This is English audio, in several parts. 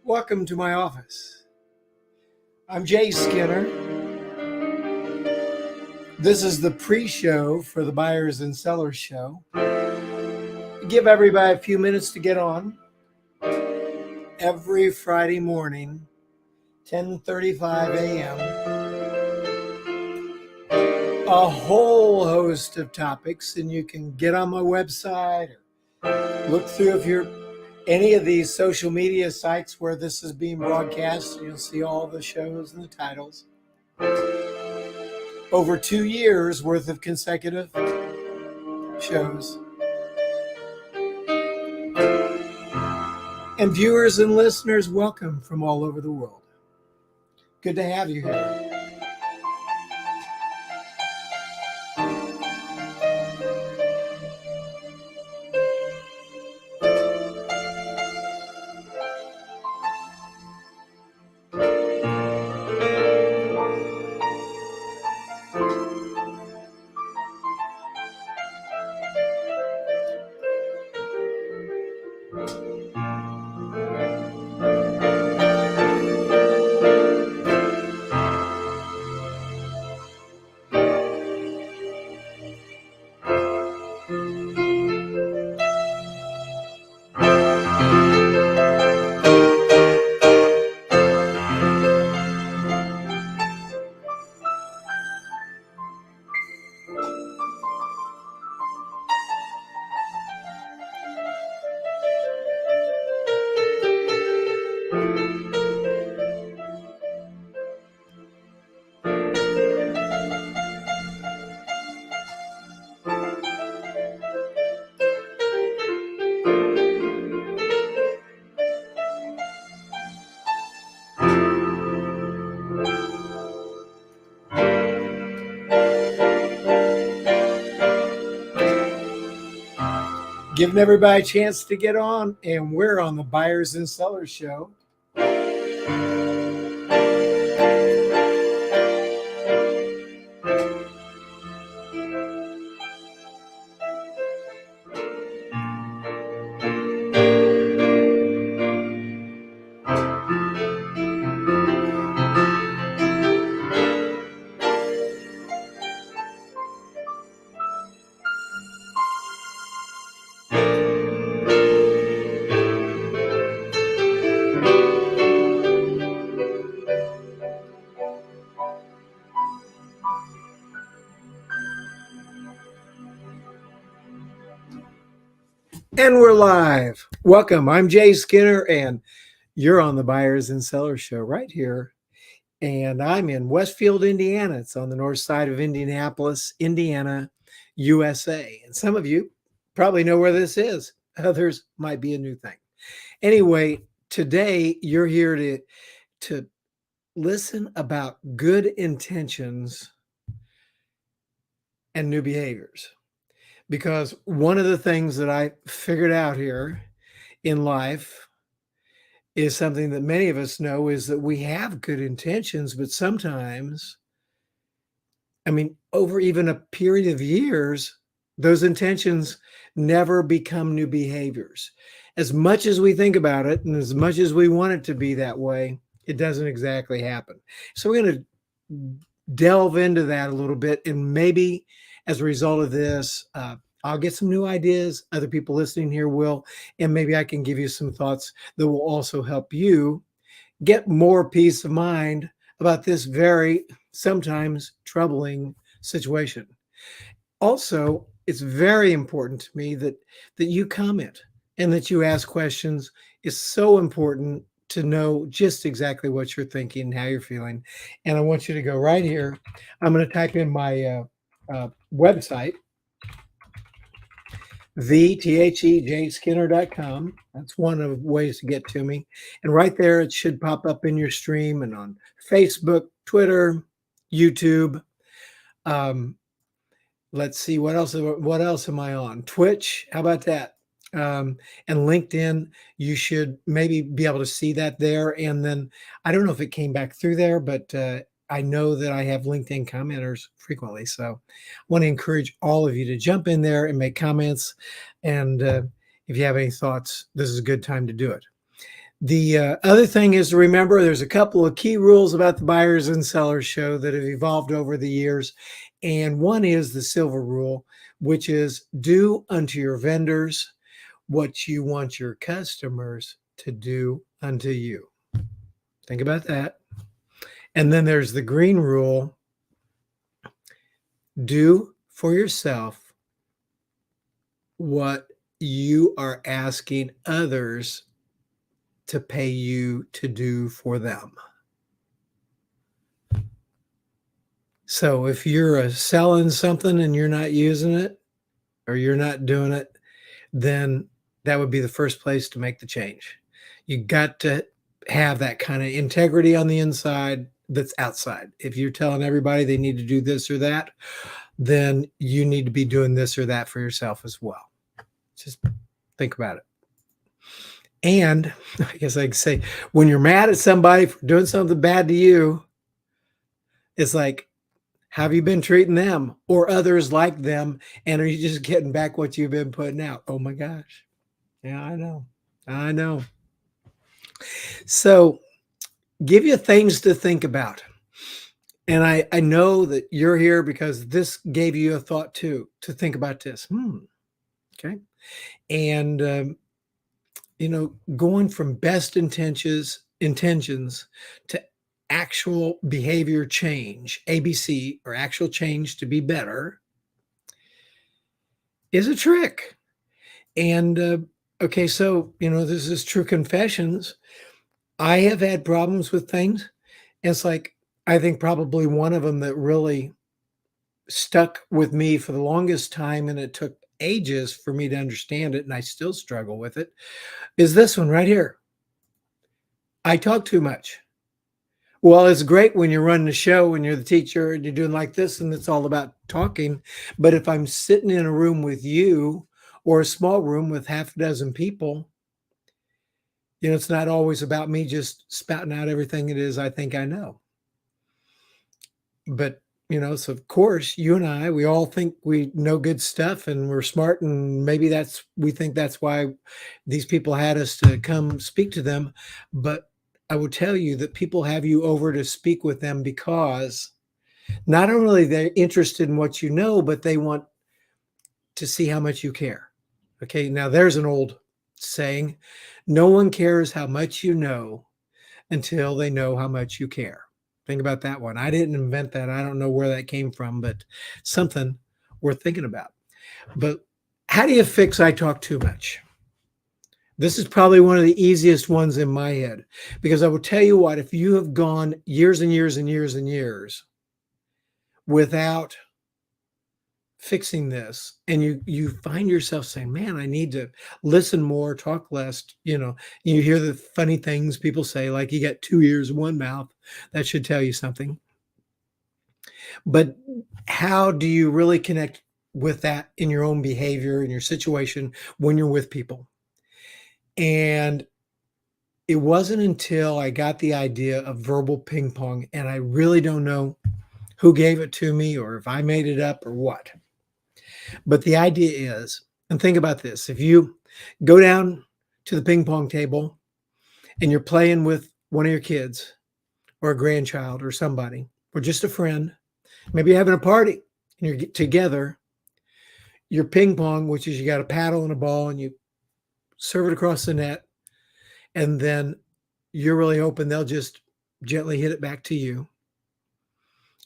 Welcome to my office. I'm Jay Skinner. This is the pre-show for the Buyers and Sellers Show. Give everybody a few minutes to get on. Every Friday morning, 10:35 a.m. A whole host of topics, and you can get on my website or look through if you're any of these social media sites where this is being broadcast. You'll see all the shows and the titles. Over 2 years worth of consecutive shows. And viewers and listeners, welcome from all over the world. Good to have you here. Giving everybody a chance to get on, and we're on the Buyers and Sellers Show. And we're live. Welcome. I'm Jay Skinner, and you're on the Buyers and Sellers Show right here. And I'm in Westfield, Indiana. It's on the north side of Indianapolis, Indiana, USA. And some of you probably know where this is. Others might be a new thing. Anyway, today you're here to listen about good intentions and new behaviors. Because one of the things that I figured out here in life is something that many of us know, is that we have good intentions, but sometimes, over even a period of years, those intentions never become new behaviors. As much as we think about it and as much as we want it to be that way, it doesn't exactly happen. So we're going to delve into that a little bit, and maybe as a result of this, I'll get some new ideas. Other people listening here will, and maybe I can give you some thoughts that will also help you get more peace of mind about this very sometimes troubling situation. Also, it's very important to me that you comment and that you ask questions. It's so important to know just exactly what you're thinking, how you're feeling. And I want you to go right here. I'm going to type in my website, thejskinner.com. That's one of the ways to get to me. And right there, it should pop up in your stream and on Facebook, Twitter, YouTube. Let's see, what else am I on? Twitch, how about that? And LinkedIn, you should maybe be able to see that there. And then I don't know if it came back through there, but I know that I have LinkedIn commenters frequently. So I want to encourage all of you to jump in there and make comments. And if you have any thoughts, this is a good time to do it. The other thing is to remember there's a couple of key rules about the buyers and sellers show that have evolved over the years. And one is the silver rule, which is do unto your vendors what you want your customers to do unto you. Think about that. And then there's the green rule, do for yourself what you are asking others to pay you to do for them. So if you're selling something and you're not using it or you're not doing it, then that would be the first place to make the change. You got to have that kind of integrity on the inside that's outside. If you're telling everybody they need to do this or that, then you need to be doing this or that for yourself as well. Just think about it. And I guess I could say, when you're mad at somebody for doing something bad to you, it's like, have you been treating them or others like them? And are you just getting back what you've been putting out? Oh my gosh. Yeah, I know. I know. So give you things to think about. And I know that you're here because this gave you a thought too, to think about this. Okay. And, going from best intentions to actual behavior change, ABC, or actual change to be better, is a trick. And okay, so this is true confessions. I have had problems with things. It's like I think probably one of them that really stuck with me for the longest time, and it took ages for me to understand it, and I still struggle with it, is this one right here. I talk too much. Well, it's great when you're running a show and you're the teacher and you're doing like this and it's all about talking. But if I'm sitting in a room with you or a small room with half a dozen people, it's not always about me just spouting out everything it is I think I know. But, so of course, you and I, we all think we know good stuff and we're smart. And maybe we think that's why these people had us to come speak to them. But I will tell you that people have you over to speak with them because not only they're interested in what you know, but they want to see how much you care. Okay, now there's an old saying, no one cares how much you know until they know how much you care. Think about that one. I didn't invent that. I don't know where that came from, but something worth thinking about. But how do you fix I talk too much? This is probably one of the easiest ones in my head, because I will tell you what, if you have gone years and years and years and years without fixing this, and you find yourself saying, man, I need to listen more, talk less, you hear the funny things people say, like you got 2 ears, one mouth. That should tell you something. But how do you really connect with that in your own behavior, in your situation, when you're with people? And it wasn't until I got the idea of verbal ping pong, and I really don't know who gave it to me or if I made it up or what. But the idea is, and think about this, if you go down to the ping pong table and you're playing with one of your kids or a grandchild or somebody, or just a friend, maybe you're having a party and you're together, your ping pong, which is you got a paddle and a ball and you serve it across the net, and then you're really hoping they'll just gently hit it back to you.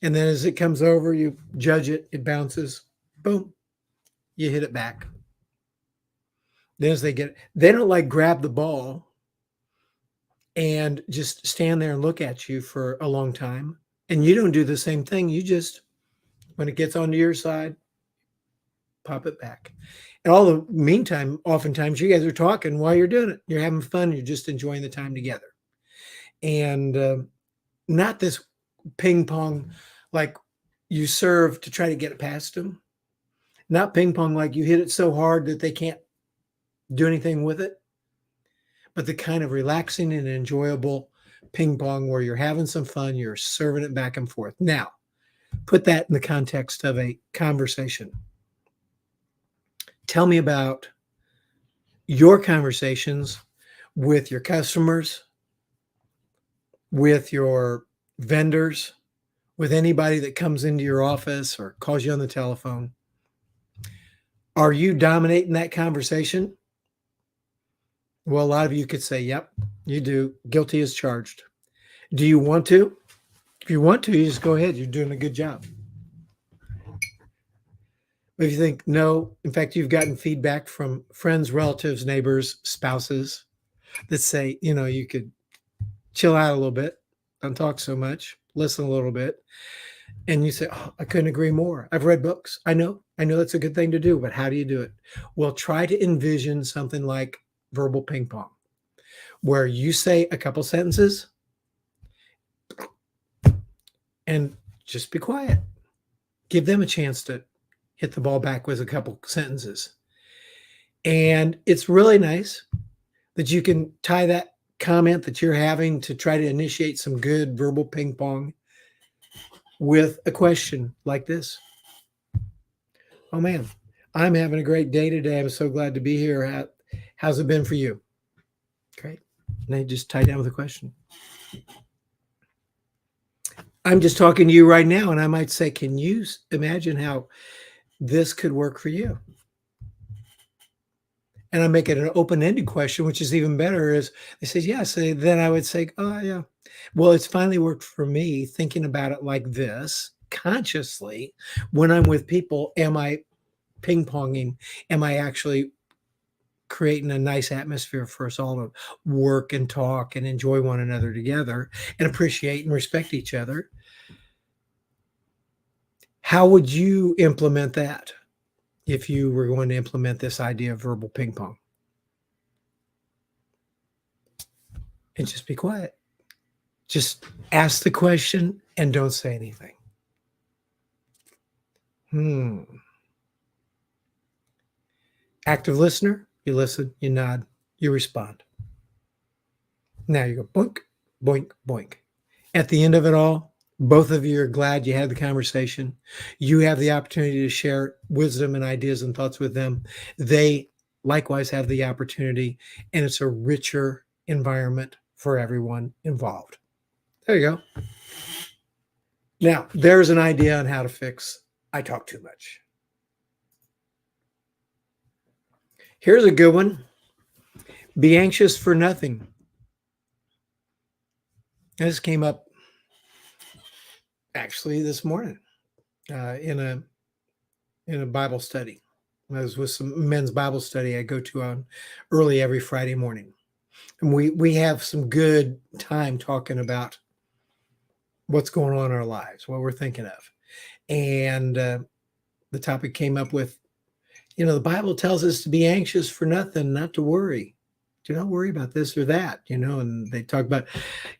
And then as it comes over, you judge it, it bounces, boom, you hit it back. Then as they don't like grab the ball and just stand there and look at you for a long time. And you don't do the same thing. You just, when it gets onto your side, pop it back. And all the meantime, oftentimes you guys are talking while you're doing it. You're having fun. You're just enjoying the time together. And not this ping pong like you serve to try to get it past them. Not ping pong like you hit it so hard that they can't do anything with it, but the kind of relaxing and enjoyable ping pong where you're having some fun, you're serving it back and forth. Now, put that in the context of a conversation. Tell me about your conversations with your customers, with your vendors, with anybody that comes into your office or calls you on the telephone? Are you dominating that conversation? Well, a lot of you could say, yep, you do. Guilty as charged. Do you want to? If you want to, you just go ahead. You're doing a good job. But if you think, no, in fact, you've gotten feedback from friends, relatives, neighbors, spouses that say, you could chill out a little bit, don't talk so much, listen a little bit. And you say, oh, I couldn't agree more. I've read books. I know that's a good thing to do, but how do you do it? Well, try to envision something like verbal ping pong, where you say a couple sentences and just be quiet. Give them a chance to hit the ball back with a couple sentences. And it's really nice that you can tie that comment that you're having to try to initiate some good verbal ping pong with a question like this. Oh man, I'm having a great day today. I'm so glad to be here. How's it been for you? Great. And they just tie down with a question. I'm just talking to you right now, and I might say, can you imagine how this could work for you? And I make it an open-ended question, which is even better. Is they say yes, then I would say, oh yeah, well, it's finally worked for me. Thinking about it like this consciously, when I'm with people, am I ping-ponging? Am I actually creating a nice atmosphere for us all to work and talk and enjoy one another together and appreciate and respect each other? How would you implement that if you were going to implement this idea of verbal ping pong? And just be quiet. Just ask the question and don't say anything. Active listener, you listen, you nod, you respond. Now you go boink, boink, boink. At the end of it all, both of you are glad you had the conversation. You have the opportunity to share wisdom and ideas and thoughts with them. They likewise have the opportunity, and it's a richer environment for everyone involved. There you go. Now, there's an idea on how to fix I talk too much. Here's a good one. Be anxious for nothing. This came up actually this morning in a Bible study. I was with some men's Bible study I go to on early every Friday morning. And we have some good time talking about what's going on in our lives, what we're thinking of. And the topic came up with, the Bible tells us to be anxious for nothing, not to worry. Do not worry about this or that, and they talk about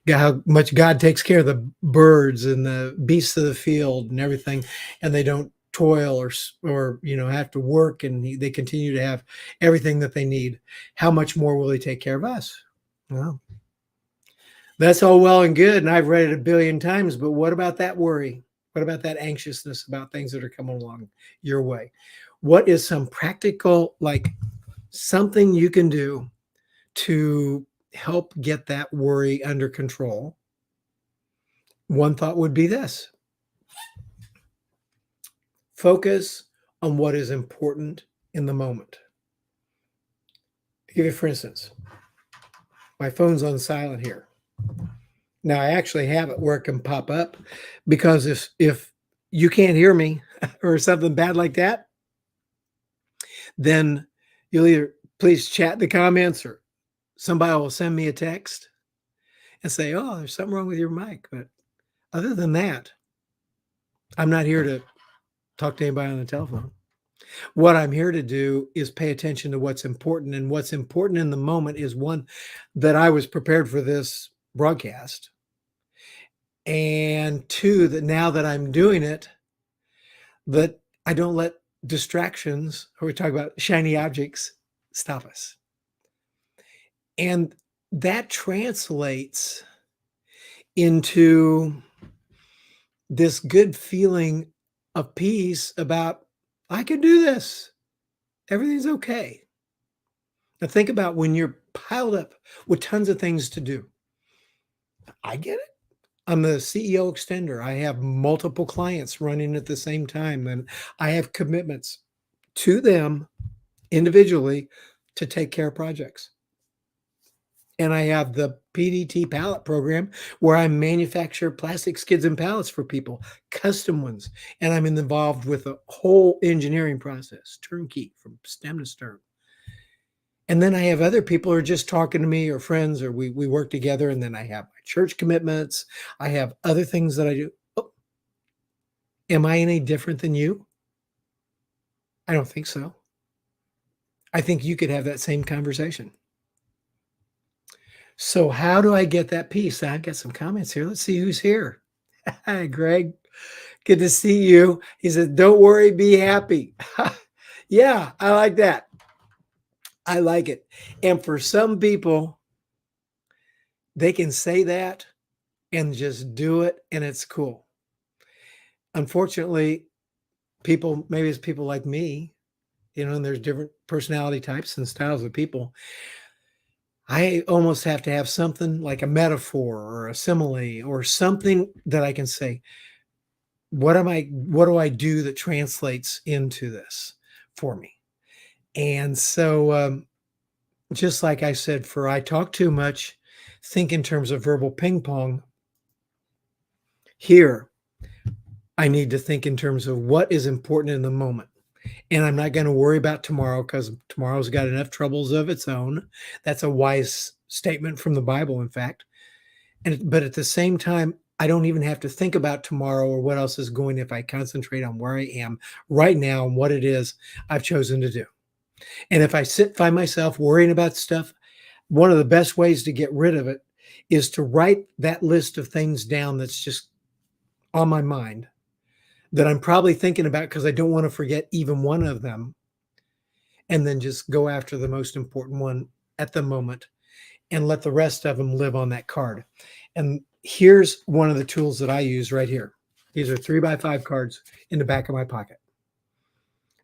how much God takes care of the birds and the beasts of the field and everything, and they don't toil or have to work, and they continue to have everything that they need. How much more will he take care of us? Well, that's all well and good, and I've read it a billion times, but what about that worry? What about that anxiousness about things that are coming along your way? What is some practical, like something you can do to help get that worry under control? One thought would be this: focus on what is important in the moment. I'll give you, for instance, my phone's on silent here. Now I actually have it where it can pop up, because if you can't hear me or something bad like that, then you'll either please chat in the comments, or somebody will send me a text and say, oh, there's something wrong with your mic. But other than that, I'm not here to talk to anybody on the telephone. What I'm here to do is pay attention to what's important. And what's important in the moment is, one, that I was prepared for this broadcast. And two, that now that I'm doing it, that I don't let distractions, or we talk about shiny objects, stop us. And that translates into this good feeling of peace about, I can do this. Everything's okay. Now think about when you're piled up with tons of things to do. I get it. I'm the CEO extender. I have multiple clients running at the same time, and I have commitments to them individually to take care of projects. And I have the PDT pallet program where I manufacture plastic skids and pallets for people, custom ones. And I'm involved with the whole engineering process, turnkey from stem to stern. And then I have other people who are just talking to me or friends, or we work together. And then I have my church commitments. I have other things that I do. Oh, am I any different than you? I don't think so. I think you could have that same conversation. So, how do I get that peace? I've got some comments here. Let's see who's here. Hi, Greg. Good to see you. He said, "Don't worry, be happy." Yeah, I like that. I like it. And for some people, they can say that and just do it, and it's cool. Unfortunately, people, maybe it's people like me, and there's different personality types and styles of people. I almost have to have something like a metaphor or a simile or something that I can say, what do I do that translates into this for me? And so, just like I said, for I talk too much, think in terms of verbal ping pong. Here, I need to think in terms of what is important in the moment. And I'm not going to worry about tomorrow because tomorrow's got enough troubles of its own. That's a wise statement from the Bible, in fact. But at the same time, I don't even have to think about tomorrow or what else is going if I concentrate on where I am right now and what it is I've chosen to do. And if I find myself worrying about stuff, one of the best ways to get rid of it is to write that list of things down that's just on my mind that I'm probably thinking about because I don't want to forget even one of them, and then just go after the most important one at the moment and let the rest of them live on that card. And here's one of the tools that I use right here. These are 3x5 cards in the back of my pocket.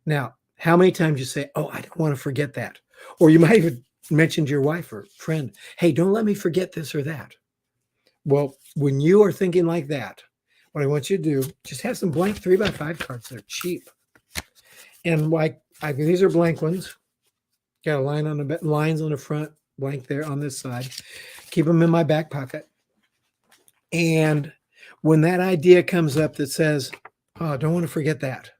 Now, how many times you say, "Oh, I don't want to forget that," or you might even mention to your wife or friend, "Hey, don't let me forget this or that." Well, when you are thinking like that, what I want you to do, just have some blank 3x5 cards. They're cheap, and these are blank ones. Got a line on the lines on the front, blank there on this side. Keep them in my back pocket. And when that idea comes up that says, "Oh, I don't want to forget that,"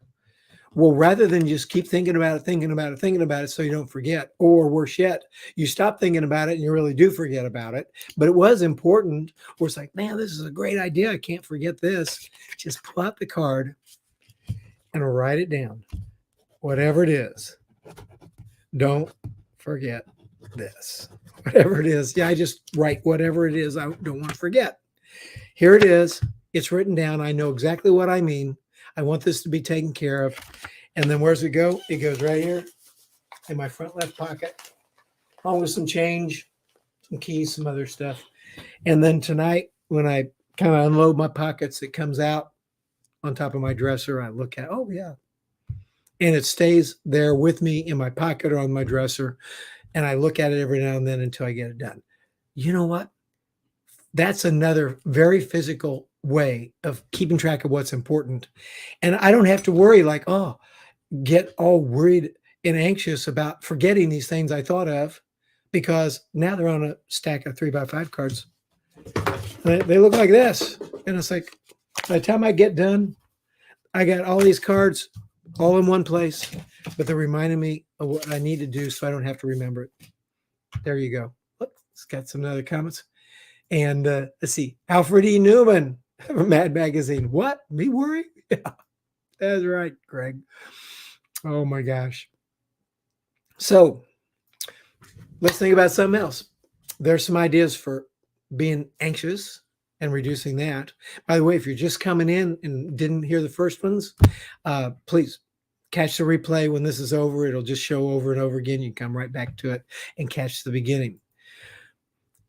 well, rather than just keep thinking about it so you don't forget, or worse yet, you stop thinking about it and you really do forget about it, but it was important, or it's like, "Man, this is a great idea. I can't forget this." Just pull out the card and write it down. Whatever it is, don't forget this. Whatever it is. Yeah, I just write whatever it is I don't want to forget. Here it is. It's written down. I know exactly what I mean. I want this to be taken care of. And then where's it go? It goes right here in my front left pocket, along with some change, some keys, some other stuff. And then tonight, when I kind of unload my pockets, it comes out on top of my dresser. I look at, oh, yeah. And it stays there with me in my pocket or on my dresser. And I look at it every now and then until I get it done. You know what? That's another very physical way of keeping track of what's important. And I don't have to worry like, oh, get all worried and anxious about forgetting these things I thought of, because now they're on a stack of 3x5 cards. They look like this. And it's like, by the time I get done, I got all these cards all in one place, but they're reminding me of what I need to do so I don't have to remember it. There you go. Look, it's got some other comments. And let's see, Alfred E. Newman from Mad Magazine. What? Me worry? Yeah, that's right, Greg. Oh my gosh. So let's think about something else. There's some ideas for being anxious and reducing that. By the way, if you're just coming in and didn't hear the first ones, please catch the replay when this is over. It'll just show over and over again. You can come right back to it and catch the beginning.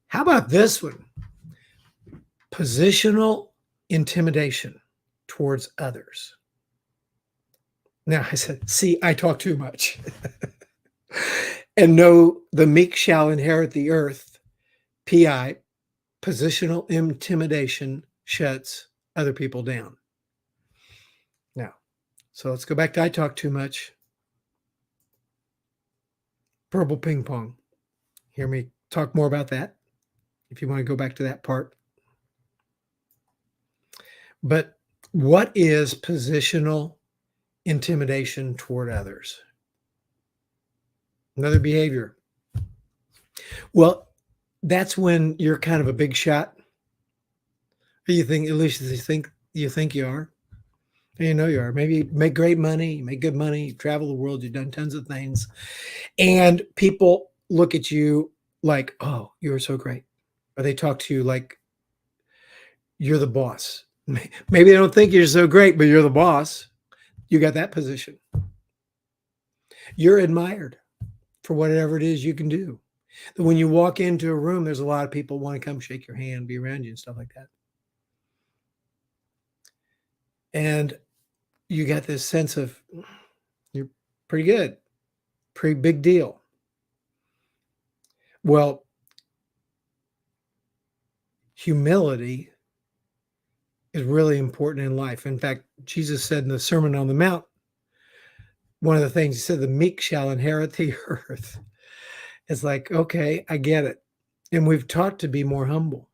How about this one? Positional intimidation towards others. Now I said, see, I talk too much. And know the meek shall inherit the earth. PI, positional intimidation shuts other people down. Now, so let's go back to I talk too much. Verbal ping pong. Hear me talk more about that if you want to go back to that part. But what is positional intimidation toward others? Another behavior. Well, that's when you're kind of a big shot. You think, at least you think you are. You know you are. Maybe you make great money, you make good money, you travel the world, you've done tons of things. And people look at you like, oh, you're so great. Or they talk to you like you're the boss. Maybe they don't think you're so great, but you're the boss. You got that position. You're admired for whatever it is you can do. When you walk into a room, there's a lot of people want to come shake your hand, be around you, and stuff like that. And you got this sense of you're pretty good, pretty big deal. Well, humility is really important in life. In fact, Jesus said in the Sermon on the Mount, one of the things he said, the meek shall inherit the earth. It's like, okay, I get it. And we've taught to be more humble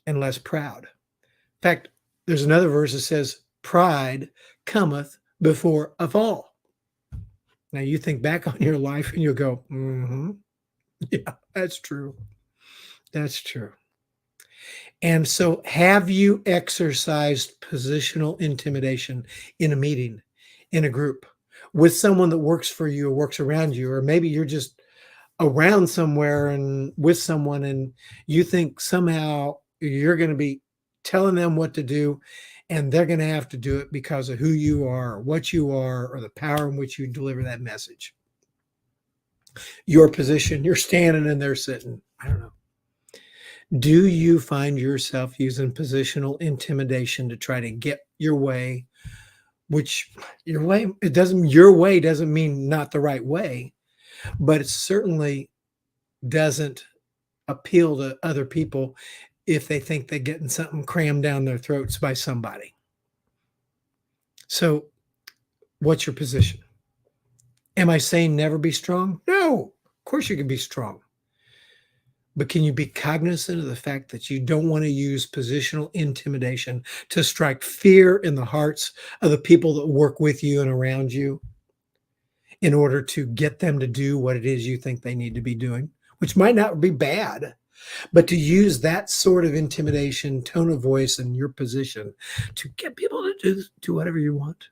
and less proud. In fact, there's another verse that says, pride cometh before a fall. Now you think back on your life and you'll go, yeah, that's true. That's true. And so, have you exercised positional intimidation in a meeting, in a group, with someone that works for you or works around you? Or maybe you're just around somewhere and with someone, and you think somehow you're going to be telling them what to do, and they're going to have to do it because of who you are, or what you are, or the power in which you deliver that message. Your position, you're standing and they're sitting. I don't know. Do you find yourself using positional intimidation to try to get your way, which your way doesn't mean not the right way, but it certainly doesn't appeal to other people if they think they're getting something crammed down their throats by somebody. So, what's your position? Am I saying never be strong? No, of course you can be strong. But can you be cognizant of the fact that you don't want to use positional intimidation to strike fear in the hearts of the people that work with you and around you in order to get them to do what it is you think they need to be doing, which might not be bad, but to use that sort of intimidation, tone of voice, and your position to get people to do whatever you want?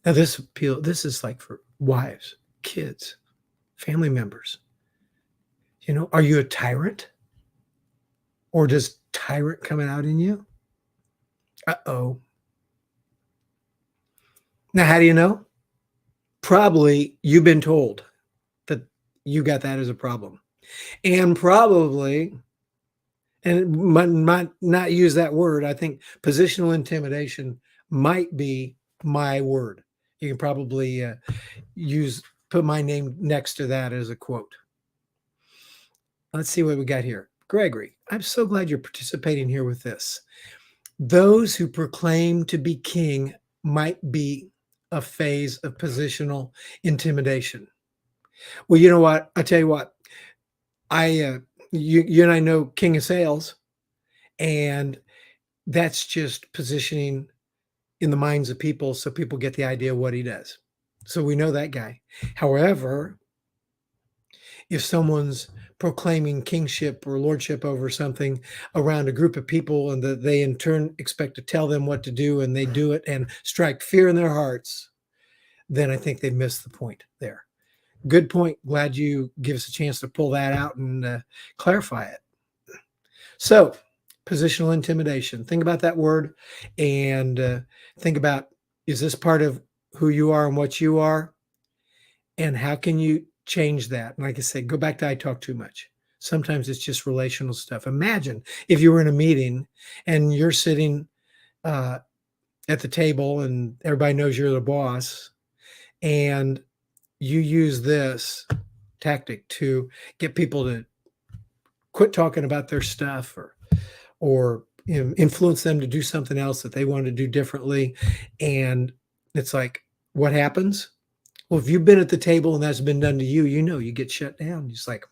Now, this is like for wives, kids, family members. Are you a tyrant? Or does tyrant coming out in you? Uh-oh. Now, how do you know? Probably you've been told that you got that as a problem. And probably, and it might not use that word, I think positional intimidation might be my word. You can probably put my name next to that as a quote. Let's see what we got here. Gregory, I'm so glad you're participating here with this. Those who proclaim to be king might be a phase of positional intimidation. Well, you know what? I tell you what, you and I know King of Sales, and that's just positioning in the minds of people so people get the idea of what he does. So we know that guy. However, if someone's proclaiming kingship or lordship over something around a group of people and that they in turn expect to tell them what to do and they do it and strike fear in their hearts, then I think they missed the point there. Good point. Glad you give us a chance to pull that out and clarify it. So, positional intimidation. Think about that word and think about, is this part of who you are and what you are? And how can you change that? And like I said, go back to I talk too much. Sometimes it's just relational stuff. Imagine if you were in a meeting and you're sitting at the table and everybody knows you're the boss, and you use this tactic to get people to quit talking about their stuff, or influence them to do something else that they want to do differently. And it's like, what happens? Well, if you've been at the table and that's been done to you, you get shut down. It's like,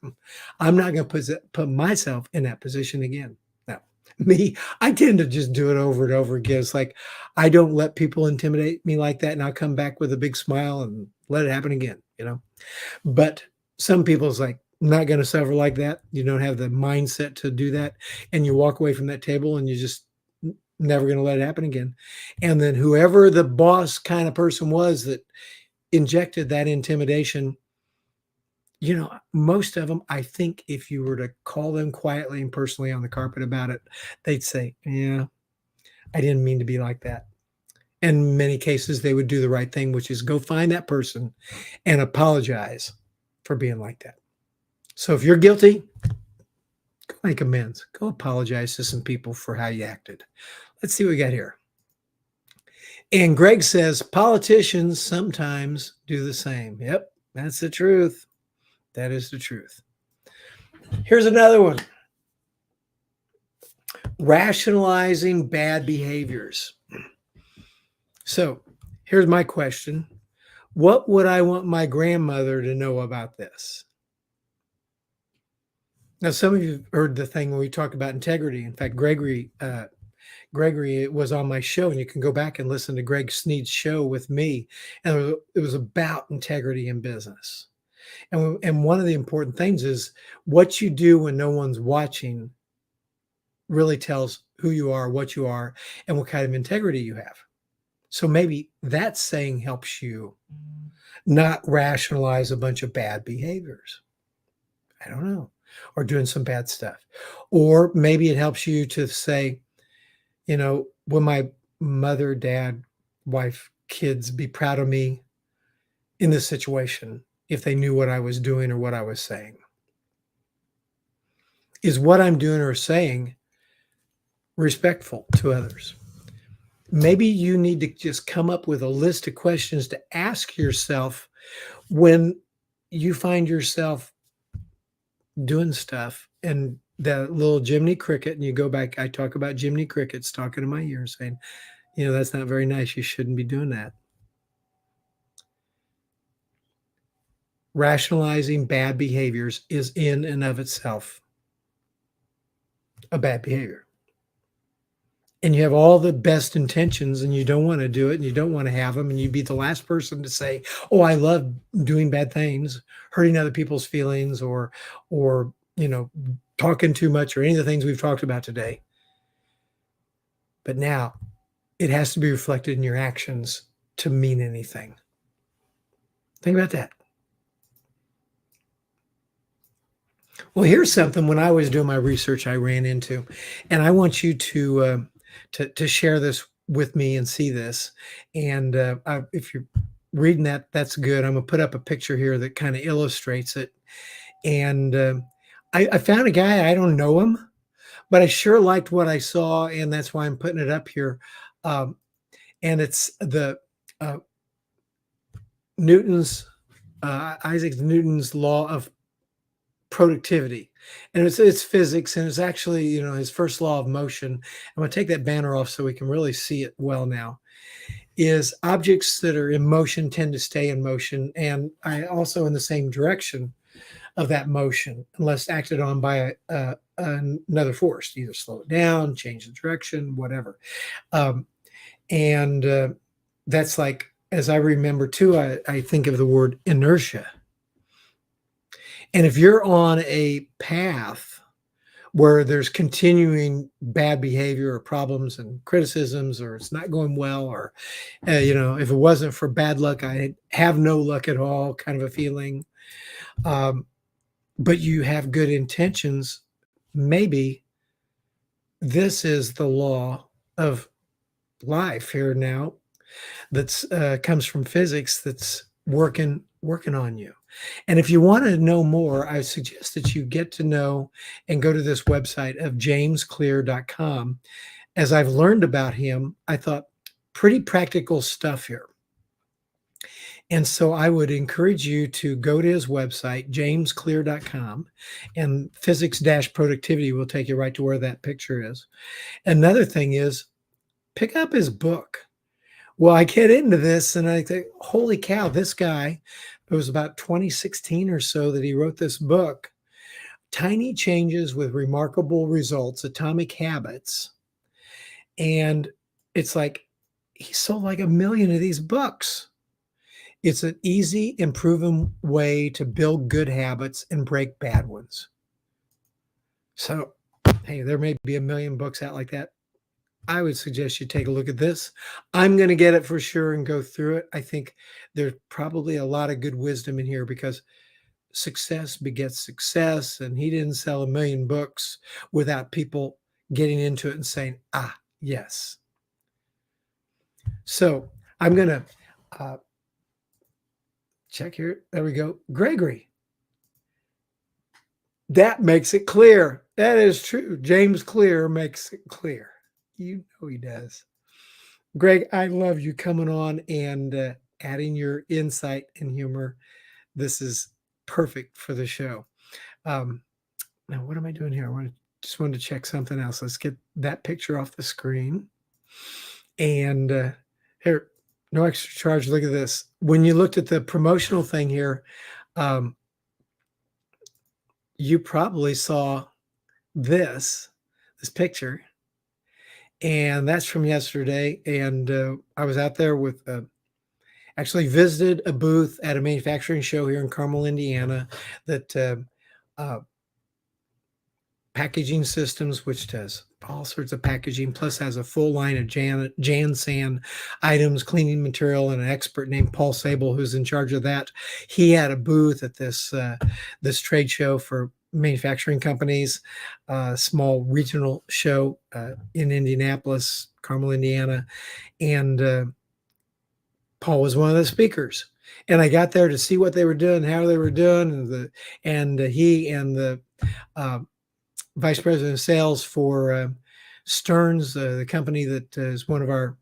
I'm not going to put myself in that position again. Now, me, I tend to just do it over and over again. It's like, I don't let people intimidate me like that. And I'll come back with a big smile and let it happen again. But some people's like, not going to suffer like that. You don't have the mindset to do that. And you walk away from that table and you just never going to let it happen again. And then whoever the boss kind of person was that injected that intimidation, most of them, I think if you were to call them quietly and personally on the carpet about it, they'd say, yeah, I didn't mean to be like that. And in many cases, they would do the right thing, which is go find that person and apologize for being like that. So if you're guilty, go make amends. Go apologize to some people for how you acted. Let's see what we got here. And Greg says, politicians sometimes do the same. Yep, that's the truth. That is the truth. Here's another one. Rationalizing bad behaviors. So here's my question. What would I want my grandmother to know about this? Now, some of you have heard the thing when we talk about integrity. In fact, Gregory was on my show, and you can go back and listen to Greg Sneed's show with me. And it was about integrity in business. And one of the important things is what you do when no one's watching really tells who you are, what you are, and what kind of integrity you have. So maybe that saying helps you not rationalize a bunch of bad behaviors. I don't know. Or doing some bad stuff. Or maybe it helps you to say, will my mother, dad, wife, kids be proud of me in this situation if they knew what I was doing or what I was saying? Is what I'm doing or saying respectful to others? Maybe you need to just come up with a list of questions to ask yourself when you find yourself doing stuff and that little Jiminy Cricket, and you go back, I talk about Jiminy Crickets talking in my ear saying, that's not very nice. You shouldn't be doing that. Rationalizing bad behaviors is in and of itself a bad behavior. And you have all the best intentions and you don't want to do it and you don't want to have them. And you'd be the last person to say, oh, I love doing bad things, hurting other people's feelings or, talking too much or any of the things we've talked about today. But now it has to be reflected in your actions to mean anything. Think about that. Well, here's something when I was doing my research I ran into, and I want you to share this with me and see this. And if you're reading that, that's good. I'm gonna put up a picture here that kind of illustrates it. And I found a guy, I don't know him, but I sure liked what I saw, and that's why I'm putting it up here. And it's the Isaac Newton's law of productivity, and it's physics, and it's actually his first law of motion. I'm going to take that banner off so we can really see it well now. Is objects that are in motion tend to stay in motion, and I also in the same direction of that motion unless acted on by another force, either slow it down, change the direction, whatever. And that's like, as I remember too, I think of the word inertia. And if you're on a path where there's continuing bad behavior or problems and criticisms, or it's not going well, or, if it wasn't for bad luck, I have no luck at all kind of a feeling. But you have good intentions, maybe this is the law of life here now that's comes from physics that's working on you. And if you want to know more, I suggest that you get to know and go to this website of jamesclear.com. As I've learned about him, I thought pretty practical stuff here. And so I would encourage you to go to his website, jamesclear.com, and physics-productivity will take you right to where that picture is. Another thing is pick up his book. Well, I get into this and I think, holy cow, this guy, it was about 2016 or so that he wrote this book, Tiny Changes with Remarkable Results, Atomic Habits. And it's like he sold like 1 million of these books. It's an easy and proven way to build good habits and break bad ones. So, hey, there may be 1 million books out like that. I would suggest you take a look at this. I'm going to get it for sure and go through it. I think there's probably a lot of good wisdom in here because success begets success. And he didn't sell 1 million books without people getting into it and saying, ah, yes. So I'm going to check here. There we go. Gregory. That makes it clear. That is true. James Clear makes it clear. You know he does. Greg, I love you coming on and adding your insight and humor. This is perfect for the show. Now, what am I doing here? Just wanted to check something else. Let's get that picture off the screen. And here, no extra charge. Look at this. When you looked at the promotional thing here, you probably saw this picture, and that's from yesterday. And I was out there with actually visited a booth at a manufacturing show here in Carmel, Indiana, that packaging systems, which does all sorts of packaging, plus has a full line of Jansan items, cleaning material, and an expert named Paul Sable, who's in charge of that. He had a booth at this trade show for manufacturing companies, small regional show in Indianapolis, Carmel, Indiana, and Paul was one of the speakers. And I got there to see what they were doing, how they were doing, and he and the vice president of sales for Stearns, the company that is one of our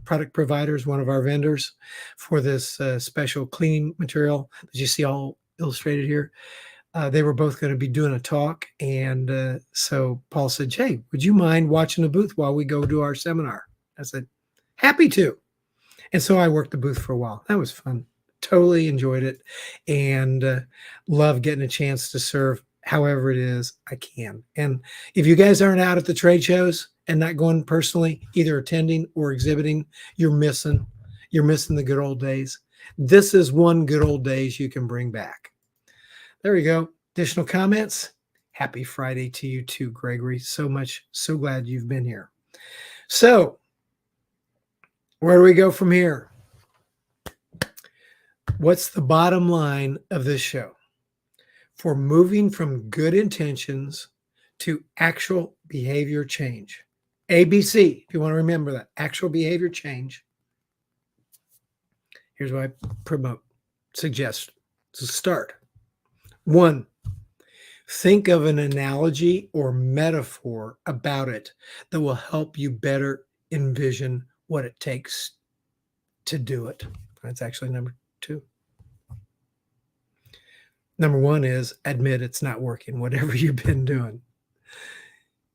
product providers, one of our vendors for this special cleaning material that you see all illustrated here. They were both going to be doing a talk. And so Paul said, Jay, would you mind watching the booth while we go do our seminar? I said, happy to. And so I worked the booth for a while. That was fun. Totally enjoyed it and love getting a chance to serve however it is I can. And if you guys aren't out at the trade shows and not going personally, either attending or exhibiting, you're missing the good old days. This is one good old days you can bring back. There we go. Additional comments? Happy Friday to you too, Gregory. So glad you've been here. So where do we go from here? What's the bottom line of this show? For moving from good intentions to actual behavior change. ABC, if you want to remember that, actual behavior change. Here's what I suggest to start. 1, think of an analogy or metaphor about it that will help you better envision what it takes to do it. That's actually number 2. Number 1 is admit it's not working, whatever you've been doing.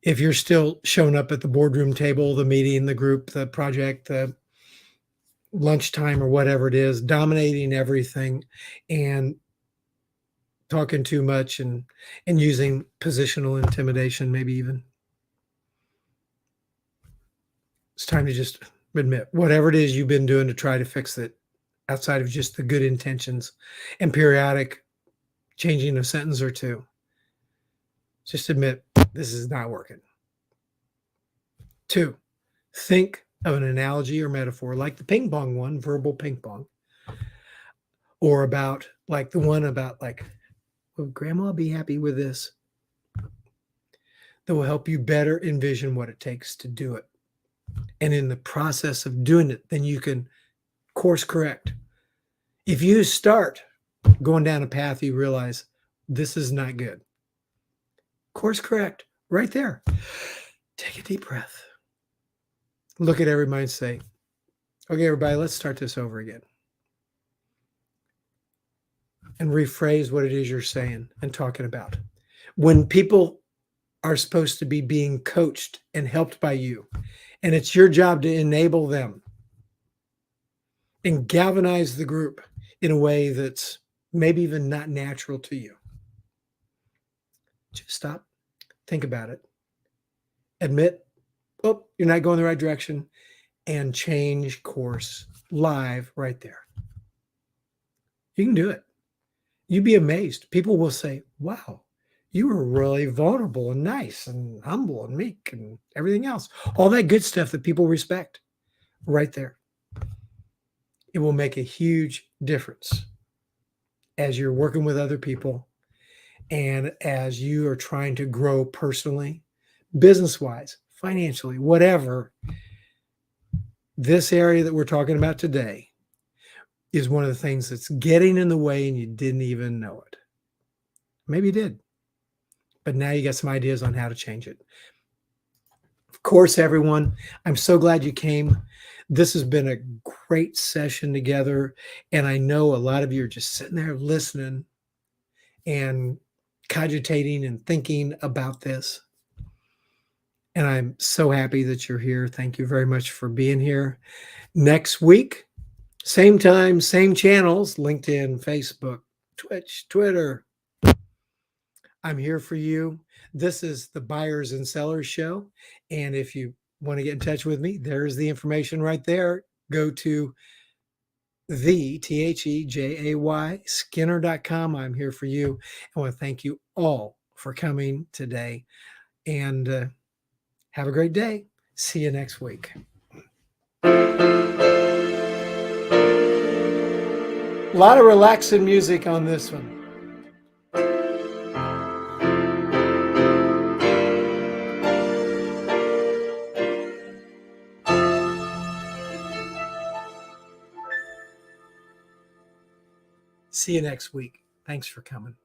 If you're still showing up at the boardroom table, the meeting, the group, the project, the lunchtime or whatever it is, dominating everything and talking too much and using positional intimidation, maybe even, it's time to just admit whatever it is you've been doing to try to fix it outside of just the good intentions and periodic changing a sentence or two. Just admit this is not working. 2, think of an analogy or metaphor like the ping pong one, verbal ping pong, or about like the one about like, will grandma be happy with this? That will help you better envision what it takes to do it. And in the process of doing it, then you can course correct. If you start going down a path, you realize this is not good. Course correct right there. Take a deep breath. Look at everybody and say, okay, everybody, let's start this over again. and rephrase what it is you're saying and talking about. When people are supposed to be being coached and helped by you, and it's your job to enable them and galvanize the group in a way that's maybe even not natural to you. Just stop, think about it, admit, oh, you're not going the right direction, and change course live right there. You can do it. You'd be amazed. People will say, wow, you were really vulnerable and nice and humble and meek and everything else. All that good stuff that people respect right there. It will make a huge difference as you're working with other people and as you are trying to grow personally, business wise, financially, whatever. This area that we're talking about today is one of the things that's getting in the way and you didn't even know it. Maybe you did, but now you got some ideas on how to change it. Of course, everyone, I'm so glad you came. This has been a great session together. And I know a lot of you are just sitting there listening and cogitating and thinking about this. And I'm so happy that you're here. Thank you very much for being here. Next week, same time, same channels, LinkedIn, Facebook, Twitch, Twitter. I'm here for you. This is the Buyers and Sellers Show. And if you want to get in touch with me, there's the information right there. Go to THEJAY Skinner.com. I'm here for you. I want to thank you all for coming today and have a great day. See you next week. A lot of relaxing music on this one. See you next week. Thanks for coming.